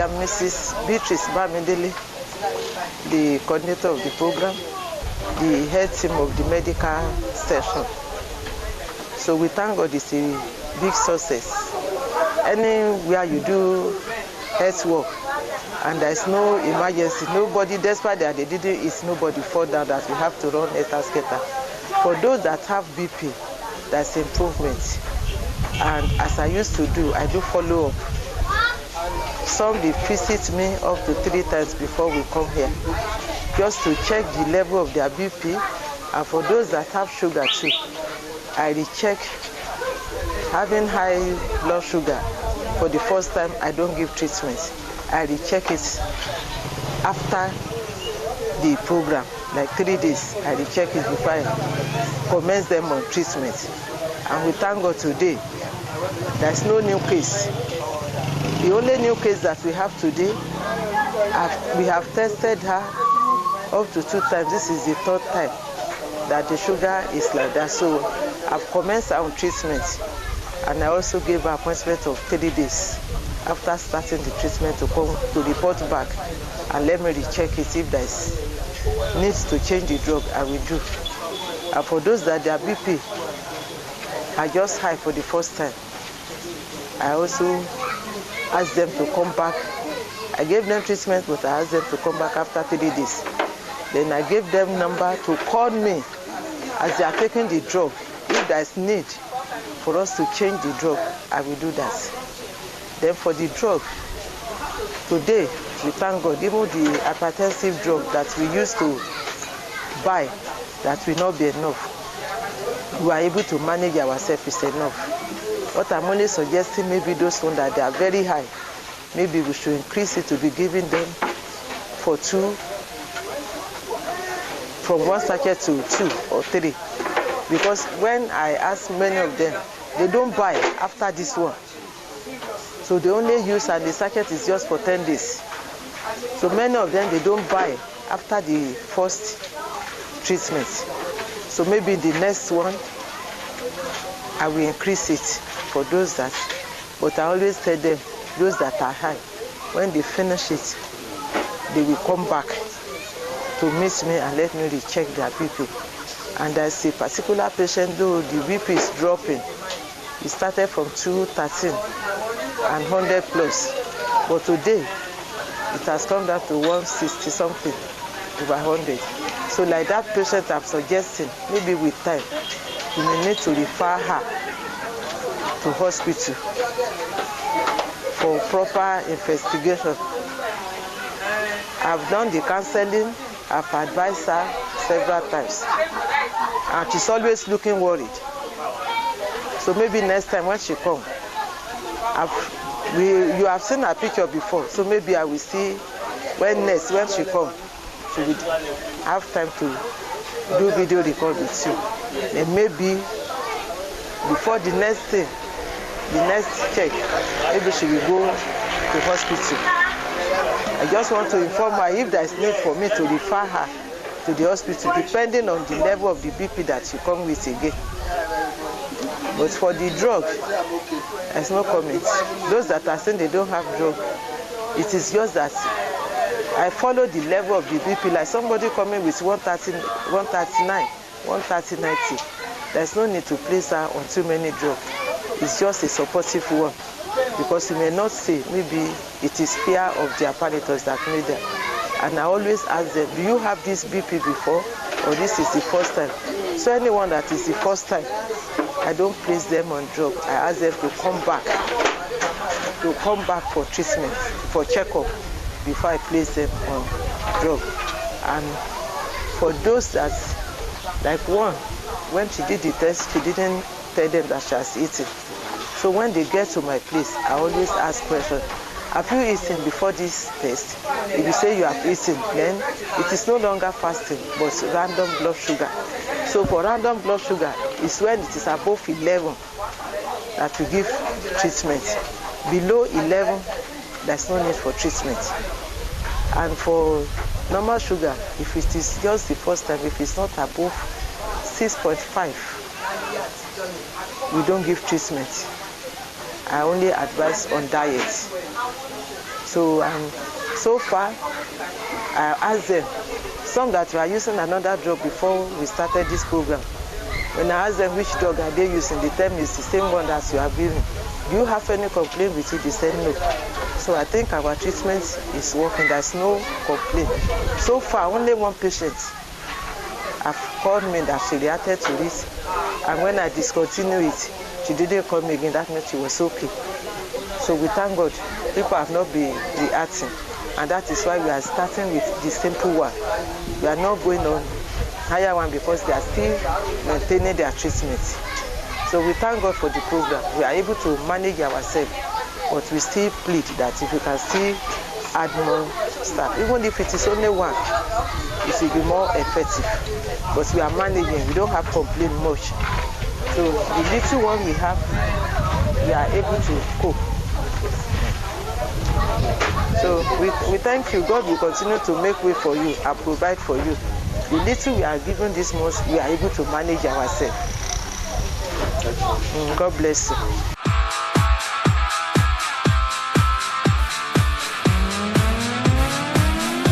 am Mrs. Beatrice Bamidele, the coordinator of the program, the head team of the medical station. So we thank God it's a big success. Anywhere you do health work and there's no emergency, nobody, despite that they did it, it's nobody fall down that we have to run a skater. For those that have BP, that's improvement. And as I used to do, I do follow up. Some they visit me up to 3 times before we come here, just to check the level of their BP. And for those that have sugar too, I recheck. Having high blood sugar, for the first time, I don't give treatment. I recheck it after the program, like 3 days. I recheck it before I commence them on treatment. And we thank God today, there's no new case. The only new case that we have today, we have tested her up to 2 times. This is the 3rd time that the sugar is like that. So I've commenced her on treatment, and I also gave her appointment of 3 days after starting the treatment to come to report back and let me recheck it. If there is needs to change the drug, I will do. And for those that their BP are just high for the first time, I also asked them to come back. I gave them treatment, but I asked them to come back after 3 days. Then I gave them number to call me as they are taking the drug. If there is need for us to change the drug, I will do that. Then for the drug, today we thank God, even the hypertensive drug that we used to buy, that will not be enough. We are able to manage ourselves, is enough. What I'm only suggesting, maybe those ones that they are very high, maybe we should increase it to be giving them for 2, from 1 sachet to 2 or 3. Because when I ask many of them, they don't buy after this one. So they only use, and the sachet is just for 10 days. So many of them, they don't buy after the first treatment. So maybe the next one, I will increase it for those that, but I always tell them, those that are high, when they finish it, they will come back to meet me and let me recheck their BP. And there's a particular patient, though the BP is dropping. It started from 213 and 100 plus, but today it has come down to 160 something over 100. So like that patient, I'm suggesting, maybe with time, you may need to refer her to hospital for proper investigation. I've done the counseling, I've advised her several times, and she's always looking worried. So maybe next time when she comes, you have seen her picture before, so maybe I will see when she comes, she will have time to do video record with you. And maybe before the next thing, the next check, maybe she will go to hospital. I just want to inform her if there is need for me to refer her to the hospital, depending on the level of the BP that she comes with again. But for the drug, there's no comment. Those that are saying they don't have drug, it is just that I follow the level of the BP. Like somebody coming with 130, 139, 130, 90. There's no need to place her on too many drugs. It's just a supportive one. Because you may not say, maybe it is fear of the apparatus that made them. And I always ask them, do you have this BP before, or this is the first time? So anyone that is the first time, I don't place them on drug. I ask them to come back for treatment, for checkup, before I place them on drug. And for those that, like one, when she did the test, she didn't tell them that she has eaten. So when they get to my place, I always ask questions. Have you eaten before this test? If you say you have eaten, then it is no longer fasting, but random blood sugar. So for random blood sugar, it's when it is above 11 that we give treatment. Below 11, there's no need for treatment. And for normal sugar, if it is just the first time, if it's not above 6.5, we don't give treatment. I only advise on diet. So so far, I asked them, some that were using another drug before we started this program. When I asked them which drug are they using, they tell me it's the same one that you are giving. Do you have any complaint with it? They said no. So I think our treatment is working. There's no complaint. So far, only one patient have called me that she reacted to this, and when I discontinued it, she didn't call me again. That meant she was okay. So we thank God. People have not been reacting, and that is why we are starting with the simple one. We are not going on higher one because they are still maintaining their treatment. So we thank God for the program. We are able to manage ourselves, but we still plead that if we can still add more staff, even if it is only one, it will be more effective. But we are managing. We don't have complaint much. So the little one we have, we are able to cope. So we thank you. God will continue to make way for you and provide for you. The little we are given this month, we are able to manage ourselves. God bless you.